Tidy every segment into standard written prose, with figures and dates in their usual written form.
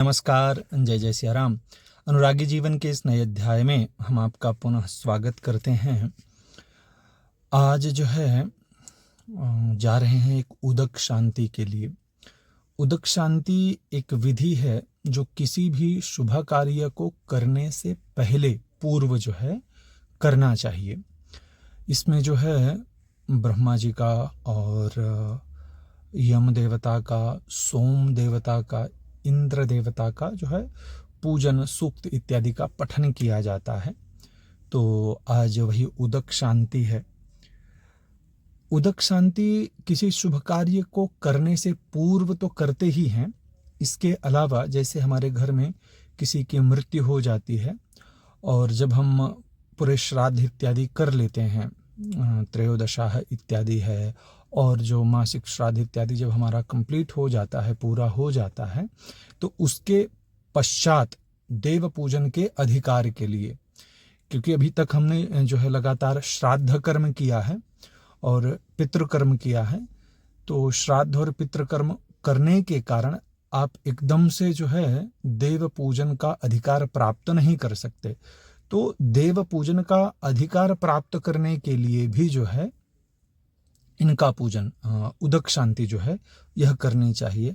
नमस्कार, जय जय सिया राम। अनुरागी जीवन के इस नए अध्याय में हम आपका पुनः स्वागत करते हैं। आज जो है जा रहे हैं एक उदक शांति के लिए। उदक शांति एक विधि है जो किसी भी शुभ कार्य को करने से पहले पूर्व जो है करना चाहिए। इसमें जो है ब्रह्मा जी का और यम देवता का, सोम देवता का, इंद्र देवता का जो है पूजन, सूक्त इत्यादि का पठन किया जाता है। तो आज वही उदक शांति है। उदक शांति किसी शुभ कार्य को करने से पूर्व तो करते ही हैं। इसके अलावा जैसे हमारे घर में किसी की मृत्यु हो जाती है और जब हम पूरे श्राद्ध इत्यादि कर लेते हैं, त्रयोदशाह इत्यादि है, और जो मासिक श्राद्ध इत्यादि जब हमारा कंप्लीट हो जाता है, पूरा हो जाता है, तो उसके पश्चात देव पूजन के अधिकार के लिए, क्योंकि अभी तक हमने जो है लगातार श्राद्ध कर्म किया है और पितृकर्म किया है, तो श्राद्ध और पितृकर्म करने के कारण आप एकदम से जो है देव पूजन का अधिकार प्राप्त नहीं कर सकते। तो देव पूजन का अधिकार प्राप्त करने के लिए भी जो है इनका पूजन, उदक शांति जो है यह करनी चाहिए।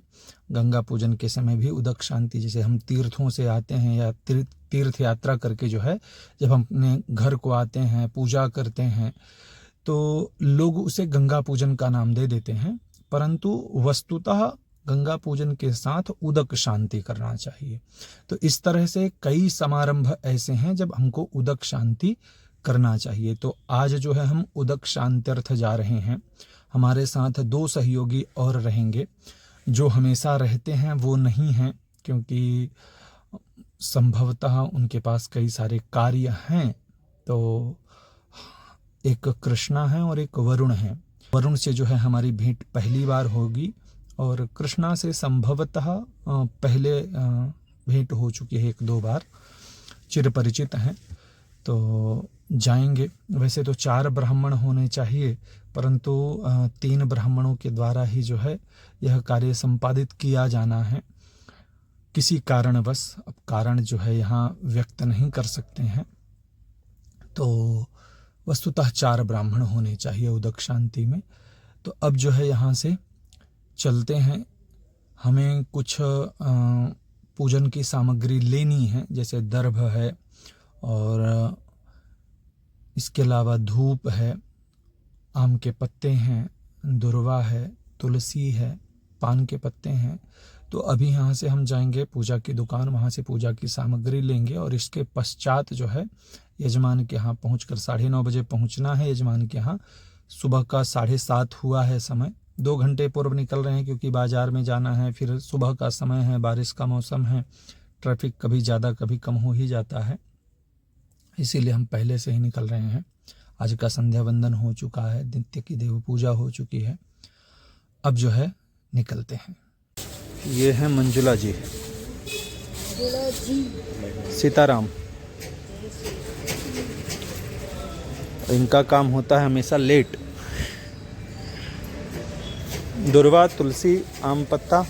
गंगा पूजन के समय भी उदक शांति, जैसे हम तीर्थों से आते हैं या तीर्थ यात्रा करके जो है जब हम अपने घर को आते हैं, पूजा करते हैं, तो लोग उसे गंगा पूजन का नाम दे देते हैं, परंतु वस्तुतः गंगा पूजन के साथ उदक शांति करना चाहिए। तो इस तरह से कई समारंभ ऐसे हैं जब हमको उदक शांति करना चाहिए। तो आज जो है हम उदक शांत्यर्थ जा रहे हैं। हमारे साथ दो सहयोगी और रहेंगे। जो हमेशा रहते हैं वो नहीं हैं, क्योंकि संभवतः उनके पास कई सारे कार्य हैं। तो एक कृष्णा है और एक वरुण है। वरुण से जो है हमारी भेंट पहली बार होगी और कृष्णा से संभवतः पहले भेंट हो चुकी है, 1-2 बार, चिरपरिचित हैं। तो जाएंगे। वैसे तो 4 ब्राह्मण होने चाहिए, परंतु 3 ब्राह्मणों के द्वारा ही जो है यह कार्य संपादित किया जाना है। किसी कारणवश, अब कारण जो है यहाँ व्यक्त नहीं कर सकते हैं, तो वस्तुतः 4 ब्राह्मण होने चाहिए उदक शांति में। तो अब जो है यहाँ से चलते हैं। हमें कुछ पूजन की सामग्री लेनी है, जैसे दर्भ है और इसके अलावा धूप है, आम के पत्ते हैं, दुर्वा है, तुलसी है, पान के पत्ते हैं। तो अभी यहाँ से हम जाएंगे पूजा की दुकान, वहाँ से पूजा की सामग्री लेंगे और इसके पश्चात जो है यजमान के यहाँ पहुँचकर 9:30 बजे पहुँचना है। यजमान के यहाँ सुबह का 7:30 हुआ है समय। 2 घंटे पूर्व निकल रहे हैं, क्योंकि बाजार में जाना है। फिर सुबह का समय है, बारिश का मौसम है, ट्रैफिक कभी ज़्यादा कभी कम हो ही जाता है, इसीलिए हम पहले से ही निकल रहे हैं। आज का संध्या वंदन हो चुका है, नित्य की देव पूजा हो चुकी है। अब जो है निकलते हैं। ये है मंजुला जी, सीताराम। इनका काम होता है हमेशा लेट। दुर्वा, तुलसी, आम पत्ता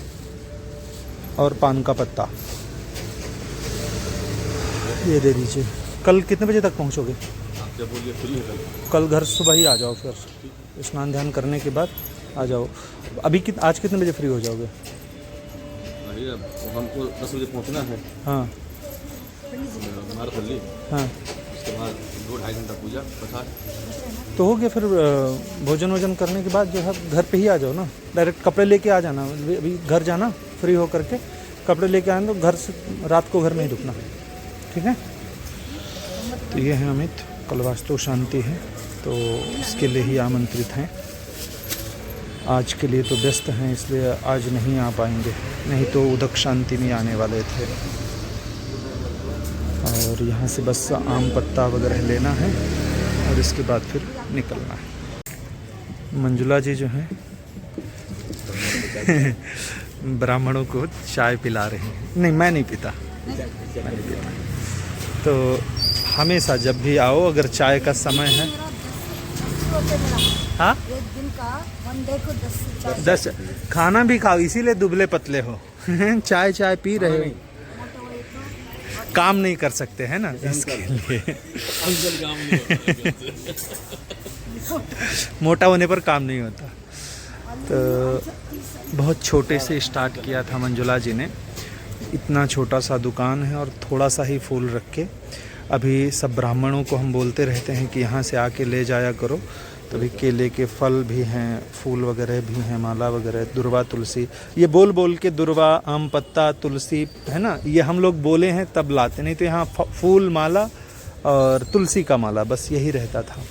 और पान का पत्ता ये दे दीजिए। कल कितने बजे तक पहुंचोगे? आप जब बोलिए फ्री है कल घर सुबह ही आ जाओ, फिर स्नान ध्यान करने के बाद आ जाओ। अभी आज कितने बजे फ्री हो जाओगे? हमको 10 बजे पहुंचना है। हाँ मारथली। हाँ, उसके बाद 2-2.5 घंटा पूजा पठार तो हो गया। फिर भोजन वोजन करने के बाद जो है घर पे ही आ जाओ ना, डायरेक्ट कपड़े लेके आ जाना। अभी घर जाना, फ्री हो करके कपड़े लेके आए तो घर से रात को घर में ही रुकना, ठीक है? तो ये है अमित, कल वास्तु शांति है, तो इसके लिए ही आमंत्रित हैं। आज के लिए तो व्यस्त हैं, इसलिए आज नहीं आ पाएंगे, नहीं तो उदक शांति में आने वाले थे। और यहाँ से बस आम पत्ता वगैरह लेना है और इसके बाद फिर निकलना है। मंजुला जी जो हैं ब्राह्मणों को चाय पिला रहे हैं। नहीं, मैं नहीं पीता। तो हमेशा जब भी आओ, अगर चाय का समय है, हाँ, एक दिन का मंडे को 10 खाना भी खाओ, इसीलिए दुबले पतले हो। चाय चाय पी रहे हो। काम नहीं कर सकते हैं ना, इसके लिए अंकल काम नहीं होता। मोटा होने पर काम नहीं होता। तो बहुत छोटे से स्टार्ट किया था मंजुला जी ने, इतना छोटा सा दुकान है और थोड़ा सा ही फूल रख के। अभी सब ब्राह्मणों को हम बोलते रहते हैं कि यहाँ से आके ले जाया करो, तो अभी केले के फल भी हैं, फूल वगैरह भी हैं, माला वगैरह, दुर्वा तुलसी, ये बोल बोल के दुर्वा, आम पत्ता, तुलसी है ना, ये हम लोग बोले हैं तब लाते, नहीं तो यहाँ फूल माला और तुलसी का माला बस यही रहता था।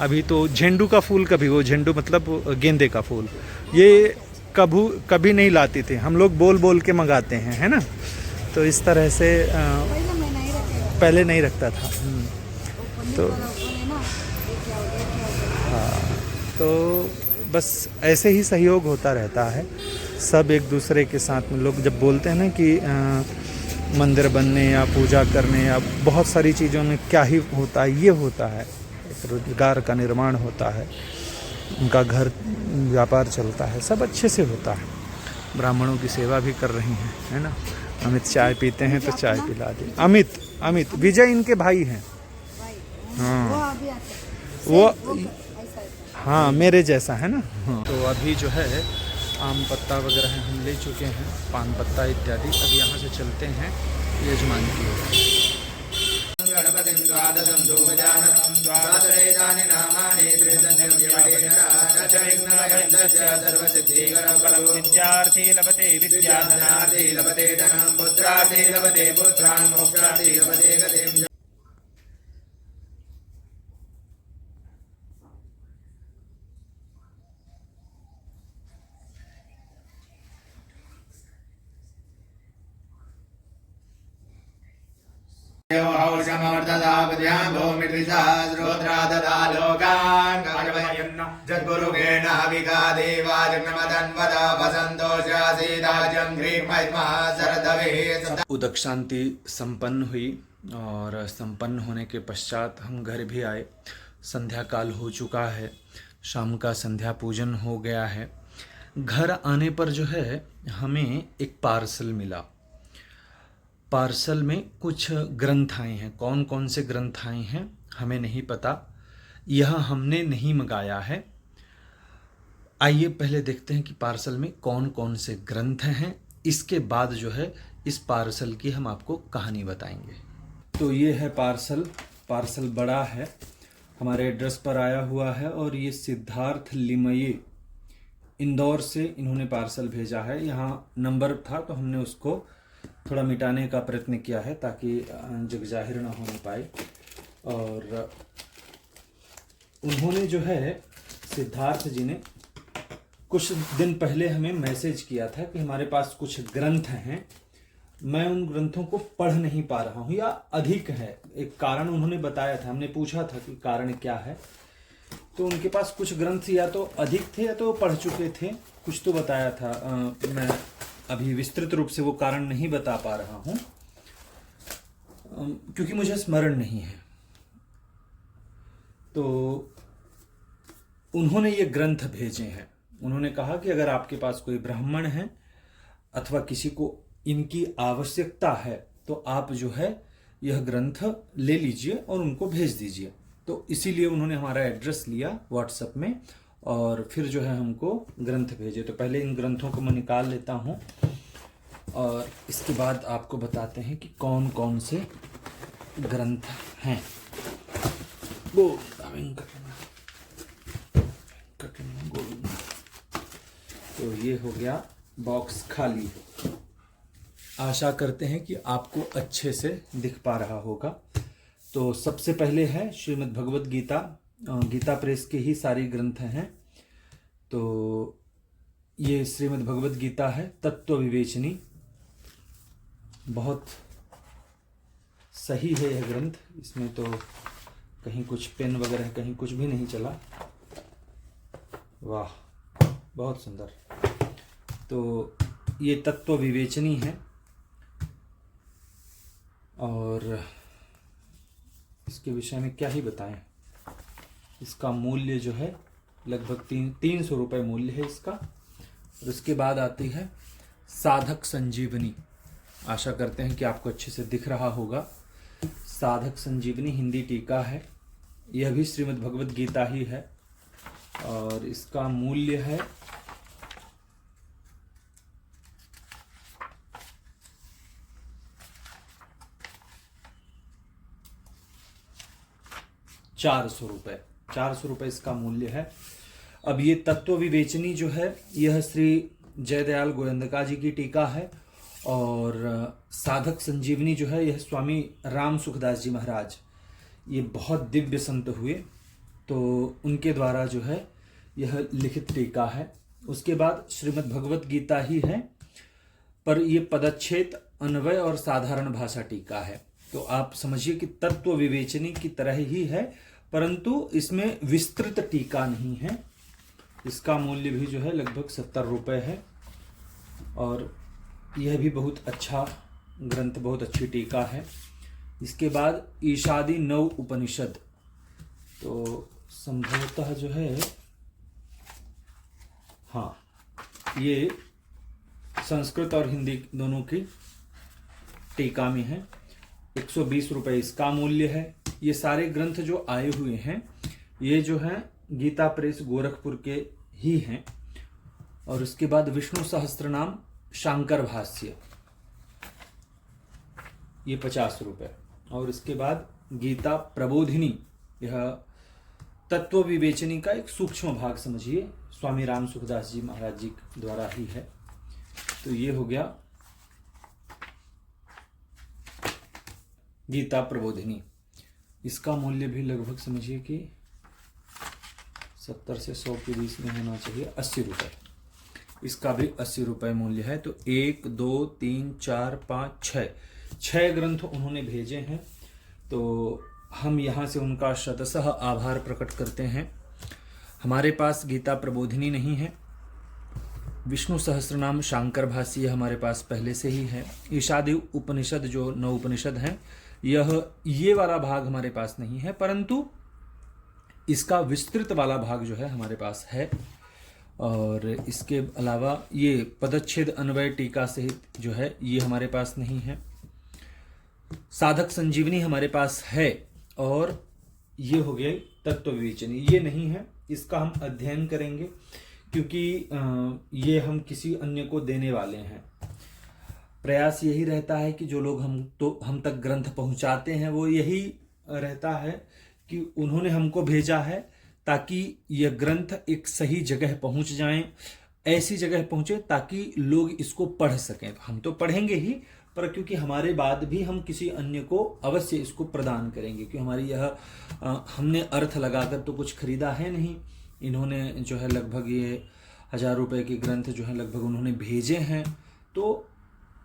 अभी तो झेंडू का फूल, कभी वो झेंडू मतलब गेंदे का फूल, ये कभी नहीं लाते थे हम लोग, बोल बोल के मंगाते हैं, है ना। तो इस तरह से पहले मैं नहीं रखेगा, पहले नहीं रखता था। तो हाँ, तो बस ऐसे ही सहयोग होता रहता है, सब एक दूसरे के साथ में। लोग जब बोलते हैं ना कि मंदिर बनने या पूजा करने या बहुत सारी चीज़ों में क्या ही होता है, ये होता है, एक रोजगार का निर्माण होता है, उनका घर व्यापार चलता है, सब अच्छे से होता है। ब्राह्मणों की सेवा भी कर रही हैं, है ना। अमित चाय पीते हैं तो चाय पिला दी। अमित विजय इनके भाई हैं। हाँ वो हाँ मेरे जैसा है ना। हाँ। तो अभी जो है आम पत्ता वगैरह हम ले चुके हैं, पान पत्ता इत्यादि। अब यहाँ से चलते हैं यजमान की ओर। विद्यार्थी लभते विद्याधनार्थी लभते धनं पुत्रार्थी लभते पुत्रान् मोक्षार्थी लभते गतिम्। उदक शांति संपन्न हुई और संपन्न होने के पश्चात हम घर भी आए। संध्या काल हो चुका है, शाम का संध्या पूजन हो गया है। घर आने पर जो है हमें एक पार्सल मिला। पार्सल में कुछ ग्रंथ आए हैं। कौन कौन से ग्रंथ आए हैं हमें नहीं पता, यह हमने नहीं मंगाया है। आइए पहले देखते हैं कि पार्सल में कौन कौन से ग्रंथ हैं, इसके बाद जो है इस पार्सल की हम आपको कहानी बताएंगे। तो ये है पार्सल। पार्सल बड़ा है, हमारे एड्रेस पर आया हुआ है और ये सिद्धार्थ लिमये इंदौर से इन्होंने पार्सल भेजा है। यहाँ नंबर था तो हमने उसको थोड़ा मिटाने का प्रयत्न किया है ताकि जगजाहिर ना होने पाए। और उन्होंने जो है सिद्धार्थ जी ने कुछ दिन पहले हमें मैसेज किया था कि हमारे पास कुछ ग्रंथ हैं, मैं उन ग्रंथों को पढ़ नहीं पा रहा हूँ या अधिक है। एक कारण उन्होंने बताया था, हमने पूछा था कि कारण क्या है, तो उनके पास कुछ ग्रंथ या तो अधिक थे या तो पढ़ चुके थे, कुछ तो बताया था। मैं अभी विस्तृत रूप से वो कारण नहीं बता पा रहा हूँ क्योंकि मुझे स्मरण नहीं है। तो उन्होंने ये ग्रंथ भेजे हैं। उन्होंने कहा कि अगर आपके पास कोई ब्राह्मण है अथवा किसी को इनकी आवश्यकता है तो आप जो है यह ग्रंथ ले लीजिए और उनको भेज दीजिए। तो इसीलिए उन्होंने हमारा एड्रेस लिया व्हाट्सएप में और फिर जो है हमको ग्रंथ भेजे। तो पहले इन ग्रंथों को मैं निकाल लेता हूँ और इसके बाद आपको बताते हैं कि कौन कौन से ग्रंथ हैं। तो ये हो गया बॉक्स खाली। आशा करते हैं कि आपको अच्छे से दिख पा रहा होगा। तो सबसे पहले है श्रीमद् भगवद गीता, गीता प्रेस के ही सारी ग्रंथ हैं। तो ये श्रीमद् भगवद गीता है, तत्व विवेचनी, बहुत सही है यह ग्रंथ। इसमें तो कहीं कुछ पेन वगैरह कहीं कुछ भी नहीं चला। वाह, बहुत सुंदर। तो ये तत्व विवेचनी है और इसके विषय में क्या ही बताएं। इसका मूल्य जो है लगभग 300 रुपये मूल्य है इसका। और उसके बाद आती है साधक संजीवनी। आशा करते हैं कि आपको अच्छे से दिख रहा होगा। साधक संजीवनी हिंदी टीका है, यह भी श्रीमद् भगवद गीता ही है और इसका मूल्य है 400 रुपये। 400 रुपये इसका मूल्य है। अब ये तत्व विवेचनी जो है यह श्री जयदयाल गोयंदका जी की टीका है और साधक संजीवनी जो है यह स्वामी राम सुखदास जी महाराज, ये बहुत दिव्य संत हुए तो उनके द्वारा जो है यह लिखित टीका है। उसके बाद श्रीमद् भगवत गीता ही है, पर यह पदच्छेद, अन्वय और साधारण भाषा टीका है। तो आप समझिए कि तत्व विवेचनी की तरह ही है, परंतु इसमें विस्तृत टीका नहीं है। इसका मूल्य भी जो है लगभग 70 रुपये है और यह भी बहुत अच्छा ग्रंथ, बहुत अच्छी टीका है। इसके बाद ईशादी 9 उपनिषद, तो संभवतः जो है हाँ, ये संस्कृत और हिंदी दोनों की टीका में है। 120 रुपये इसका मूल्य है। ये सारे ग्रंथ जो आए हुए हैं ये जो हैं गीता प्रेस गोरखपुर के ही हैं। और उसके बाद विष्णु सहस्त्रनाम शांकर भाष्य, ये 50 रुपये। और इसके बाद गीता प्रबोधिनी, यह तत्व विवेचनी का एक सूक्ष्म भाग समझिए, स्वामी राम सुखदास जी महाराज जी द्वारा ही है। तो ये हो गया गीता प्रबोधिनी। इसका मूल्य भी लगभग समझिए कि 70 से 100 के बीच में होना चाहिए, 80 रुपये। इसका भी 80 रुपये मूल्य है। तो 1 2 3 4 5 6 ग्रंथ उन्होंने भेजे हैं। तो हम यहाँ से उनका शतशः आभार प्रकट करते हैं। हमारे पास गीता प्रबोधिनी नहीं है। विष्णु सहस्त्रनाम शांकर भाष्य हमारे पास पहले से ही है। ईशादी उपनिषद जो 9 उपनिषद हैं, ये वाला भाग हमारे पास नहीं है, परंतु इसका विस्तृत वाला भाग जो है हमारे पास है। और इसके अलावा ये पदच्छेद अन्वय टीका सहित जो है ये हमारे पास नहीं है। साधक संजीवनी हमारे पास है और ये हो गया तत्व विवेचनी, ये नहीं है। इसका हम अध्ययन करेंगे क्योंकि ये हम किसी अन्य को देने वाले हैं। प्रयास यही रहता है कि जो लोग हम तक ग्रंथ पहुंचाते हैं वो यही रहता है कि उन्होंने हमको भेजा है ताकि यह ग्रंथ एक सही जगह पहुंच जाएं, ऐसी जगह पहुंचे ताकि लोग इसको पढ़ सकें। तो हम तो पढ़ेंगे ही, पर क्योंकि हमारे बाद भी हम किसी अन्य को अवश्य इसको प्रदान करेंगे, क्योंकि हमारी यह हमने अर्थ लगाकर तो कुछ खरीदा है नहीं। इन्होंने जो है लगभग ये 1000 रुपये के ग्रंथ जो है लगभग उन्होंने भेजे हैं। तो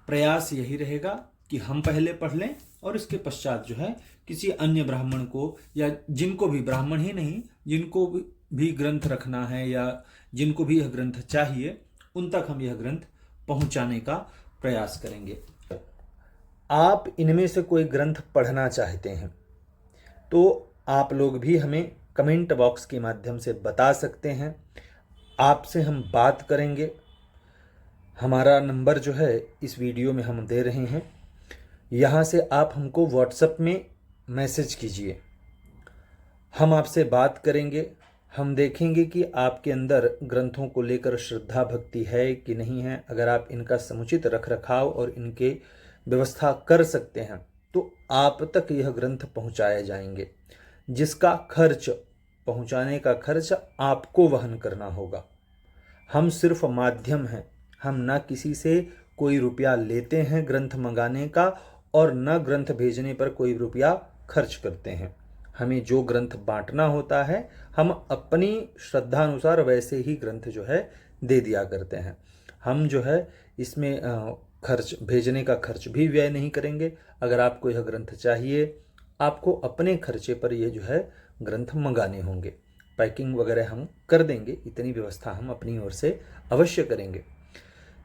प्रयास यही रहेगा कि हम पहले पढ़ लें और इसके पश्चात जो है किसी अन्य ब्राह्मण को, या जिनको भी, ब्राह्मण ही नहीं, जिनको भी ग्रंथ रखना है या जिनको भी यह ग्रंथ चाहिए, उन तक हम यह ग्रंथ पहुंचाने का प्रयास करेंगे। आप इनमें से कोई ग्रंथ पढ़ना चाहते हैं तो आप लोग भी हमें कमेंट बॉक्स के माध्यम से बता सकते हैं। आपसे हम बात करेंगे। हमारा नंबर जो है इस वीडियो में हम दे रहे हैं, यहाँ से आप हमको व्हाट्सएप में मैसेज कीजिए। हम आपसे बात करेंगे। हम देखेंगे कि आपके अंदर ग्रंथों को लेकर श्रद्धा भक्ति है कि नहीं है। अगर आप इनका समुचित रख रखाव और इनके व्यवस्था कर सकते हैं तो आप तक यह ग्रंथ पहुंचाए जाएंगे, जिसका खर्च, पहुंचाने का खर्च आपको वहन करना होगा। हम सिर्फ माध्यम हैं। हम ना किसी से कोई रुपया लेते हैं ग्रंथ मंगाने का और न ग्रंथ भेजने पर कोई रुपया खर्च करते हैं। हमें जो ग्रंथ बांटना होता है हम अपनी श्रद्धानुसार वैसे ही ग्रंथ जो है दे दिया करते हैं। हम जो है इसमें खर्च, भेजने का खर्च भी व्यय नहीं करेंगे। अगर आपको यह ग्रंथ चाहिए, आपको अपने खर्चे पर ये जो है ग्रंथ मंगाने होंगे। पैकिंग वगैरह हम कर देंगे, इतनी व्यवस्था हम अपनी ओर से अवश्य करेंगे।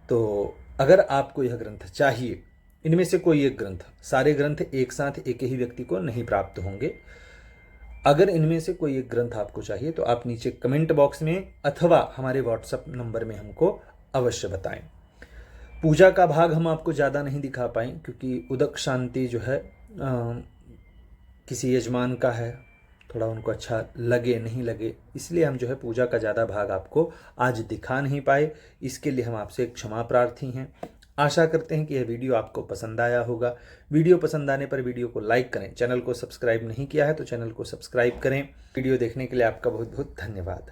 तो अगर आपको यह ग्रंथ चाहिए, इनमें से कोई एक ग्रंथ, सारे ग्रंथ एक साथ एक ही व्यक्ति को नहीं प्राप्त होंगे। अगर इनमें से कोई एक ग्रंथ आपको चाहिए तो आप नीचे कमेंट बॉक्स में अथवा हमारे व्हाट्सएप नंबर में हमको अवश्य बताएं। पूजा का भाग हम आपको ज़्यादा नहीं दिखा पाए क्योंकि उदक शांति जो है किसी यजमान का है, थोड़ा उनको अच्छा लगे नहीं लगे, इसलिए हम जो है पूजा का ज़्यादा भाग आपको आज दिखा नहीं पाए। इसके लिए हम आपसे क्षमा प्रार्थी हैं। आशा करते हैं कि यह वीडियो आपको पसंद आया होगा। वीडियो पसंद आने पर वीडियो को लाइक करें। चैनल को सब्सक्राइब नहीं किया है तो चैनल को सब्सक्राइब करें। वीडियो देखने के लिए आपका बहुत बहुत धन्यवाद।